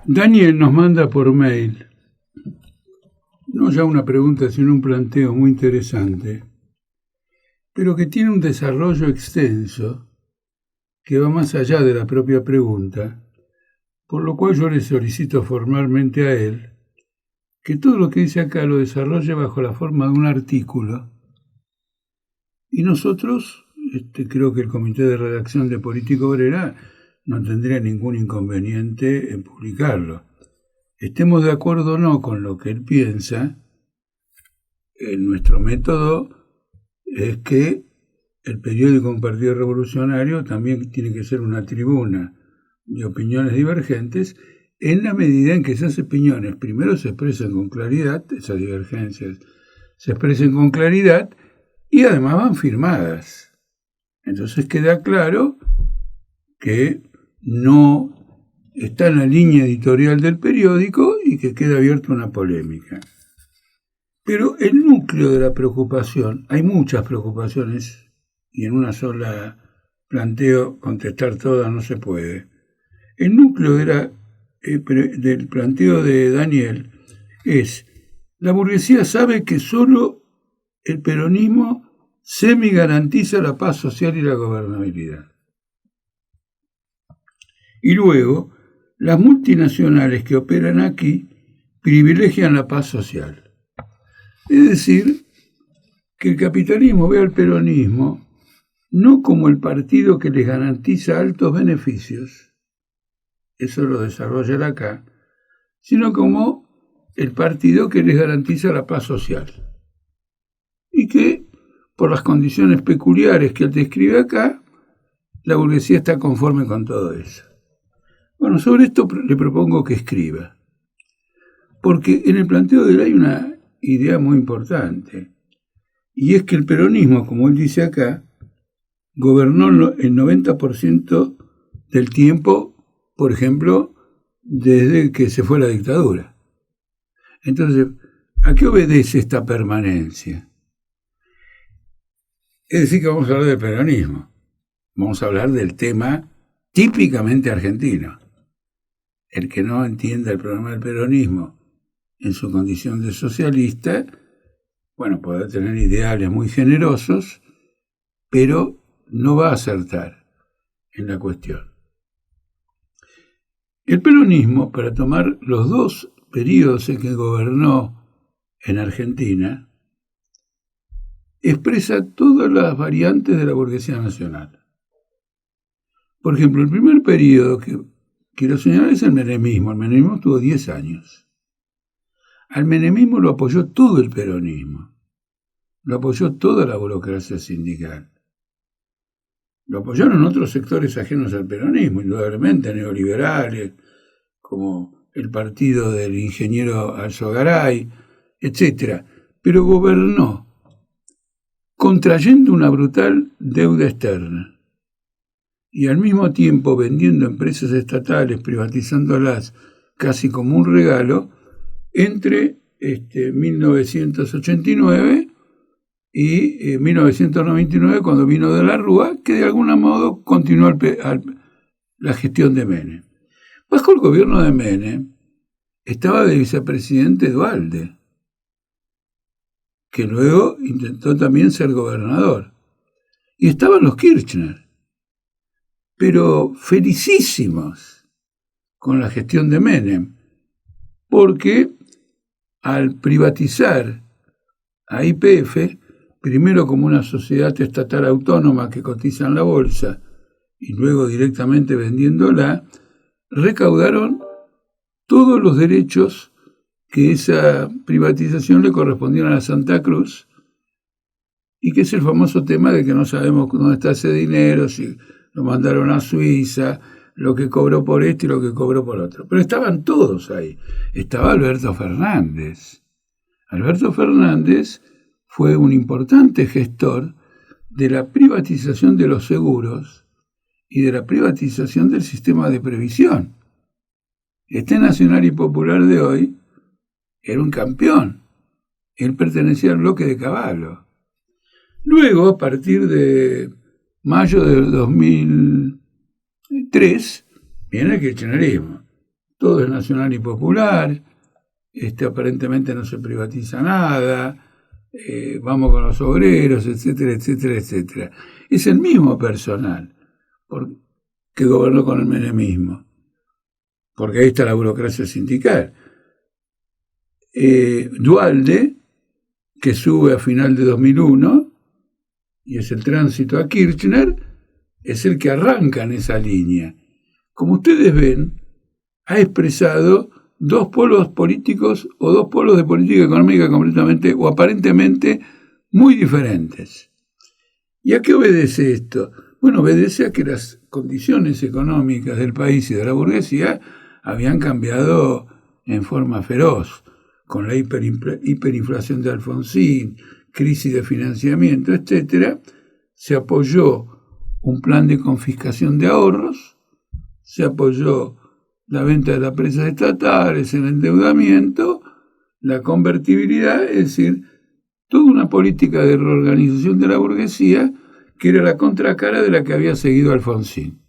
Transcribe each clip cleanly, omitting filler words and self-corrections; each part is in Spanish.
Daniel nos manda por mail, no ya una pregunta, sino un planteo muy interesante, pero que tiene un desarrollo extenso que va más allá de la propia pregunta, por lo cual yo le solicito formalmente a él que todo lo que dice acá lo desarrolle bajo la forma de un artículo. Y nosotros, creo que el comité de redacción de Política Obrera no tendría ningún inconveniente en publicarlo. Estemos de acuerdo o no con lo que él piensa, nuestro método es que el periódico Un Partido Revolucionario también tiene que ser una tribuna de opiniones divergentes, en la medida en que esas opiniones primero se expresen con claridad, esas divergencias se expresen con claridad y además van firmadas. Entonces queda claro que no está en la línea editorial del periódico y que queda abierta una polémica. Pero el núcleo de la preocupación, hay muchas preocupaciones y en una sola planteo contestar todas no se puede. El núcleo del planteo de Daniel es: la burguesía sabe que solo el peronismo semi-garantiza la paz social y la gobernabilidad. Y luego, las multinacionales que operan aquí privilegian la paz social. Es decir, que el capitalismo ve al peronismo no como el partido que les garantiza altos beneficios, eso lo desarrolla él acá, sino como el partido que les garantiza la paz social. Y que, por las condiciones peculiares que él describe acá, la burguesía está conforme con todo eso. Bueno, sobre esto le propongo que escriba, porque en el planteo de él hay una idea muy importante, y es que el peronismo, como él dice acá, gobernó el 90% del tiempo, por ejemplo, desde que se fue la dictadura. Entonces, ¿a qué obedece esta permanencia? Es decir, que vamos a hablar del peronismo, vamos a hablar del tema típicamente argentino. El que no entienda el problema del peronismo en su condición de socialista, bueno, puede tener ideales muy generosos, pero no va a acertar en la cuestión. El peronismo, para tomar los dos periodos en que gobernó en Argentina, expresa todas las variantes de la burguesía nacional. Por ejemplo, el primer periodo que quiero señalar es el menemismo. El menemismo tuvo 10 años. Al menemismo lo apoyó todo el peronismo, lo apoyó toda la burocracia sindical. Lo apoyaron otros sectores ajenos al peronismo, indudablemente neoliberales, como el partido del ingeniero Alzogaray, etc. Pero gobernó contrayendo una brutal deuda externa y al mismo tiempo vendiendo empresas estatales, privatizándolas casi como un regalo, entre 1989 y 1999, cuando vino de la Rúa, que de algún modo continuó la gestión de Menem. Bajo el gobierno de Menem estaba de vicepresidente Duhalde, que luego intentó también ser gobernador. Y estaban los Kirchner, pero felicísimos con la gestión de Menem, porque al privatizar a YPF, primero como una sociedad estatal autónoma que cotiza en la bolsa y luego directamente vendiéndola, recaudaron todos los derechos que esa privatización le correspondieron a Santa Cruz, y que es el famoso tema de que no sabemos dónde está ese dinero, si lo mandaron a Suiza, lo que cobró por esto y lo que cobró por otro. Pero estaban todos ahí. Estaba Alberto Fernández. Alberto Fernández fue un importante gestor de la privatización de los seguros y de la privatización del sistema de previsión. Este Nacional y Popular de hoy era un campeón. Él pertenecía al bloque de Cavallo. Luego, a partir de mayo del 2003, viene el kirchnerismo. todo es nacional y popular, aparentemente no se privatiza nada, vamos con los obreros, etcétera, etcétera, etcétera. Es el mismo personal que gobernó con el menemismo, porque ahí está la burocracia sindical. Duhalde, que sube a final de 2001, y es el tránsito a Kirchner, es el que arranca en esa línea. Como ustedes ven, ha expresado dos polos políticos o dos polos de política económica completamente o aparentemente muy diferentes. ¿Y a qué obedece esto? Bueno, obedece a que las condiciones económicas del país y de la burguesía habían cambiado en forma feroz, con la hiperinflación de Alfonsín, crisis de financiamiento, etc. Se apoyó un plan de confiscación de ahorros, se apoyó la venta de las empresas estatales, el endeudamiento, la convertibilidad, es decir, toda una política de reorganización de la burguesía que era la contracara de la que había seguido Alfonsín.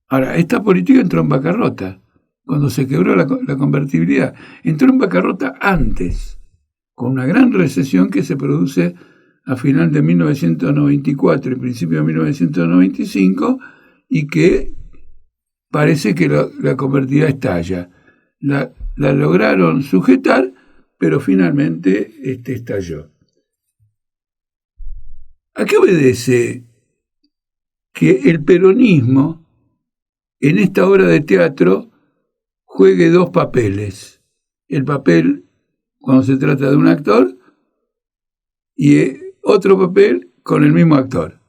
Ahora, esta política entró en bancarrota cuando se quebró la convertibilidad. Entró en bancarrota antes, con una gran recesión que se produce a final de 1994 y principio de 1995 y que parece que la convertibilidad estalla. La lograron sujetar, pero finalmente estalló. ¿A qué obedece que el peronismo en esta obra de teatro juegue dos papeles? El papel cuando se trata de un actor y otro papel con el mismo actor.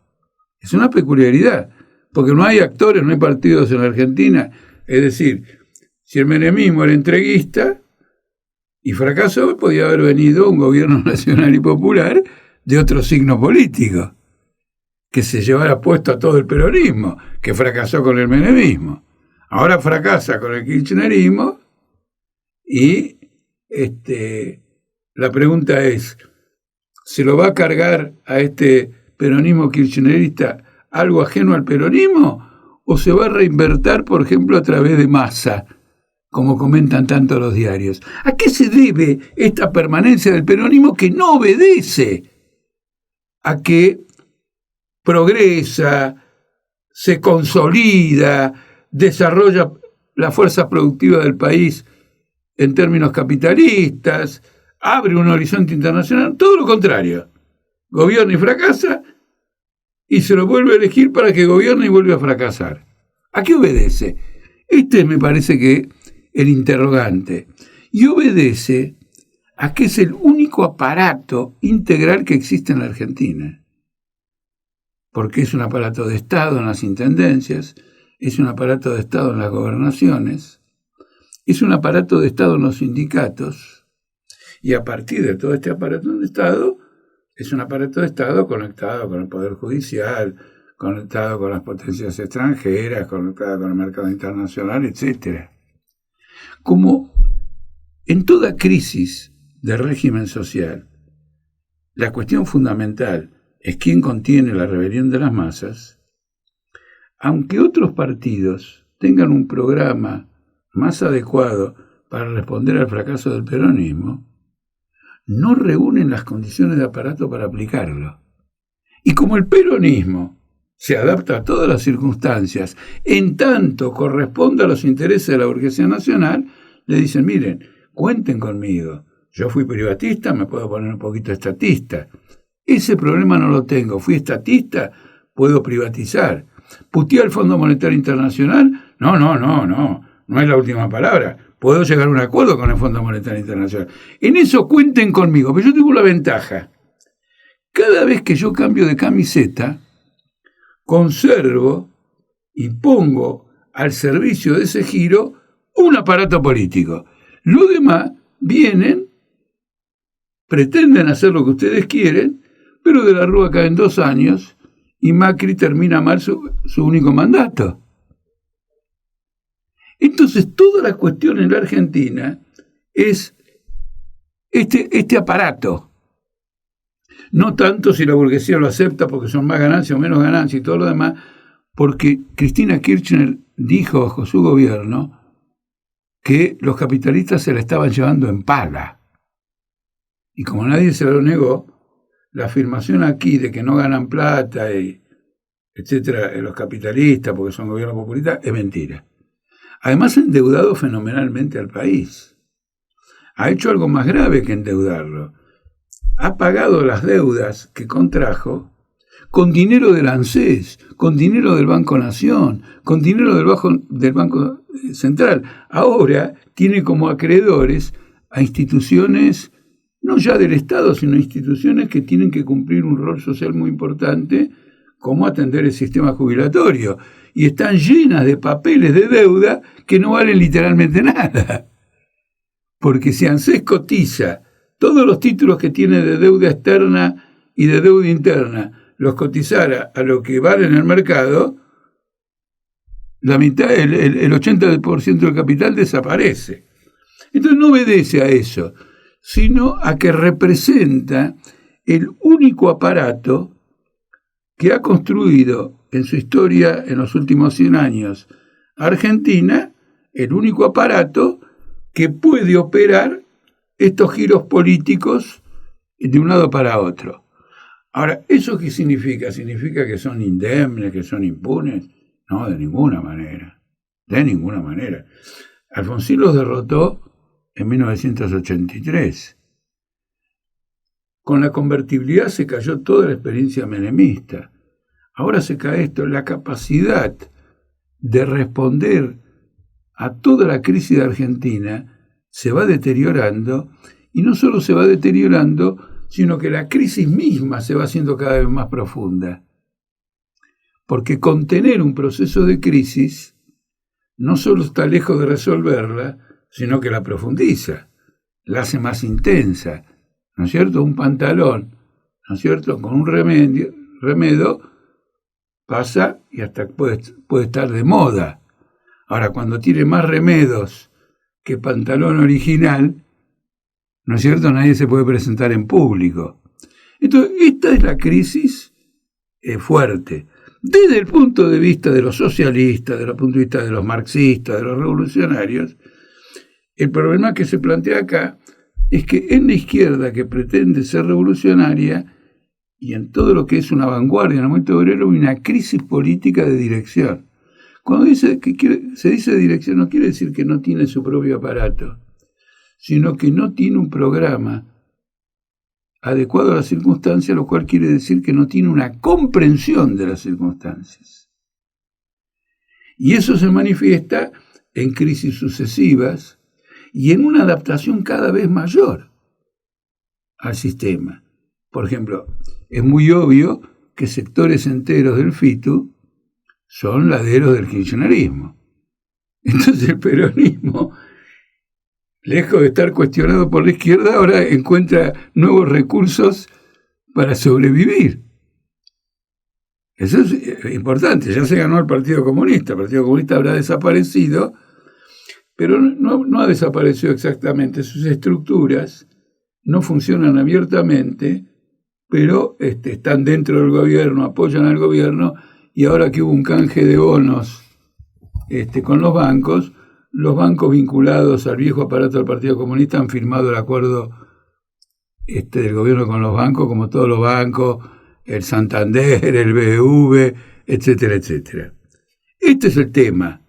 Es una peculiaridad, porque no hay actores, no hay partidos en la Argentina. Es decir, si el menemismo era entreguista y fracasó, podía haber venido un gobierno nacional y popular de otro signo político, que se llevara puesto a todo el peronismo, que fracasó con el menemismo. Ahora fracasa con el kirchnerismo y la pregunta es, ¿se lo va a cargar a este peronismo kirchnerista algo ajeno al peronismo o se va a reinvertir, por ejemplo, a través de Massa, como comentan tanto los diarios? ¿A qué se debe esta permanencia del peronismo que no obedece a que progresa, se consolida, desarrolla la fuerza productiva del país en términos capitalistas, abre un horizonte internacional? Todo lo contrario. Gobierna y fracasa y se lo vuelve a elegir para que gobierne y vuelva a fracasar. ¿A qué obedece? Me parece que el interrogante. Y obedece a que es el único aparato integral que existe en la Argentina. Porque es un aparato de Estado en las intendencias, es un aparato de Estado en las gobernaciones, es un aparato de Estado en los sindicatos, y a partir de todo este aparato de Estado, es un aparato de Estado conectado con el Poder Judicial, conectado con las potencias extranjeras, conectado con el mercado internacional, etc. Como en toda crisis de régimen social, la cuestión fundamental es quién contiene la rebelión de las masas, aunque otros partidos tengan un programa más adecuado para responder al fracaso del peronismo, no reúnen las condiciones de aparato para aplicarlo. Y como el peronismo se adapta a todas las circunstancias, en tanto corresponde a los intereses de la burguesía nacional, le dicen, miren, cuenten conmigo, yo fui privatista, me puedo poner un poquito estatista. Ese problema no lo tengo, fui estatista, puedo privatizar. ¿Puteé al Fondo Monetario Internacional? No es la última palabra. Puedo llegar a un acuerdo con el Fondo Monetario Internacional. En eso cuenten conmigo, pero yo tengo la ventaja. Cada vez que yo cambio de camiseta, conservo y pongo al servicio de ese giro un aparato político. Los demás vienen, pretenden hacer lo que ustedes quieren, pero de la Rúa caen 2 años y Macri termina mal su único mandato. Entonces, toda la cuestión en la Argentina es este aparato. No tanto si la burguesía lo acepta porque son más ganancias o menos ganancias y todo lo demás, porque Cristina Kirchner dijo bajo su gobierno, que los capitalistas se la estaban llevando en paga. Y como nadie se lo negó, la afirmación aquí de que no ganan plata, y etcétera, los capitalistas porque son gobiernos populistas, es mentira. Además, ha endeudado fenomenalmente al país. Ha hecho algo más grave que endeudarlo. Ha pagado las deudas que contrajo con dinero del ANSES, con dinero del Banco Nación, con dinero del Banco Central. Ahora tiene como acreedores a instituciones, no ya del Estado, sino instituciones que tienen que cumplir un rol social muy importante, como atender el sistema jubilatorio. Y están llenas de papeles de deuda que no valen literalmente nada. Porque si ANSES cotiza todos los títulos que tiene de deuda externa y de deuda interna, los cotizara a lo que vale en el mercado, la mitad, el 80% del capital desaparece. Entonces no obedece a eso, sino a que representa el único aparato que ha construido en su historia, en los últimos 100 años, Argentina, el único aparato que puede operar estos giros políticos de un lado para otro. Ahora, ¿eso qué significa? ¿Significa que son indemnes, que son impunes? No, de ninguna manera. De ninguna manera. Alfonsín los derrotó en 1983. Con la convertibilidad se cayó toda la experiencia menemista. Ahora se cae esto, la capacidad de responder a toda la crisis de Argentina se va deteriorando, y no solo se va deteriorando, sino que la crisis misma se va haciendo cada vez más profunda. Porque contener un proceso de crisis no solo está lejos de resolverla, sino que la profundiza, la hace más intensa, ¿no es cierto? Un pantalón, ¿no es cierto?, con un remedo pasa y hasta puede estar de moda. Ahora, cuando tiene más remedos que pantalón original, ¿no es cierto?, nadie se puede presentar en público. Entonces, esta es la crisis fuerte. Desde el punto de vista de los socialistas, desde el punto de vista de los marxistas, de los revolucionarios, el problema que se plantea acá es que en la izquierda, que pretende ser revolucionaria, y en todo lo que es una vanguardia en el momento obrero, hay una crisis política de dirección. Cuando se dice dirección, no quiere decir que no tiene su propio aparato, sino que no tiene un programa adecuado a las circunstancias, lo cual quiere decir que no tiene una comprensión de las circunstancias. Y eso se manifiesta en crisis sucesivas y en una adaptación cada vez mayor al sistema. Por ejemplo, es muy obvio que sectores enteros del FITU son laderos del kirchnerismo. Entonces el peronismo, lejos de estar cuestionado por la izquierda, ahora encuentra nuevos recursos para sobrevivir. Eso es importante. Ya se ganó el Partido Comunista. El Partido Comunista habrá desaparecido, pero no ha desaparecido exactamente. Sus estructuras no funcionan abiertamente, pero están dentro del gobierno, apoyan al gobierno, y ahora que hubo un canje de bonos con los bancos vinculados al viejo aparato del Partido Comunista han firmado el acuerdo del gobierno con los bancos, como todos los bancos, el Santander, el BBV, etcétera, etcétera. Este es el tema.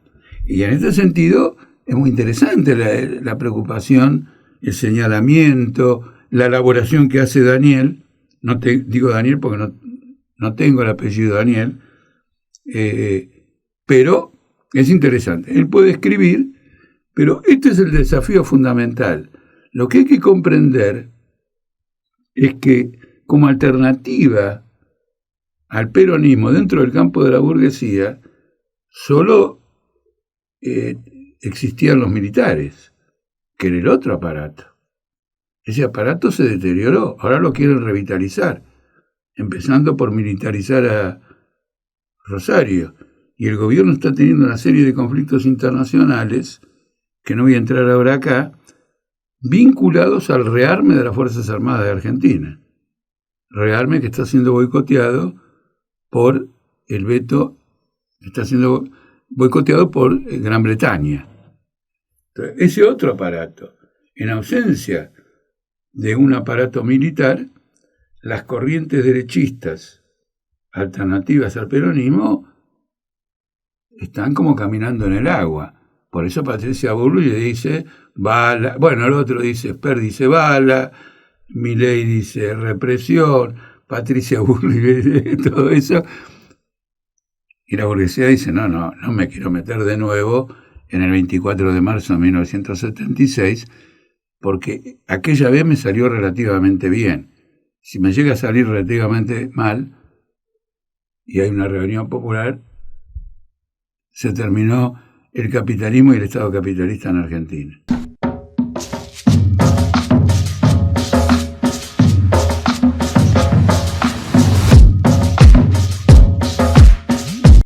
Y en este sentido es muy interesante la preocupación, el señalamiento, la elaboración que hace Daniel. No te digo Daniel porque no tengo el apellido Daniel, pero es interesante. Él puede escribir, pero este es el desafío fundamental. Lo que hay que comprender es que como alternativa al peronismo dentro del campo de la burguesía, solo existían los militares, que era el otro aparato. Ese aparato se deterioró, ahora lo quieren revitalizar, empezando por militarizar a Rosario. Y el gobierno está teniendo una serie de conflictos internacionales, que no voy a entrar ahora acá, vinculados al rearme de las Fuerzas Armadas de Argentina. Rearme que está siendo boicoteado por el veto, está siendo boicoteado por Gran Bretaña. Entonces, ese otro aparato, en ausencia de un aparato militar, las corrientes derechistas alternativas al peronismo están como caminando en el agua. Por eso Patricia Bullrich dice bala, bueno, el otro dice, Esper dice bala, Milei dice represión, Patricia Bullrich dice todo eso, y la burguesía dice, no me quiero meter de nuevo en el 24 de marzo de 1976, porque aquella vez me salió relativamente bien. Si me llega a salir relativamente mal, y hay una reunión popular, se terminó el capitalismo y el Estado capitalista en Argentina.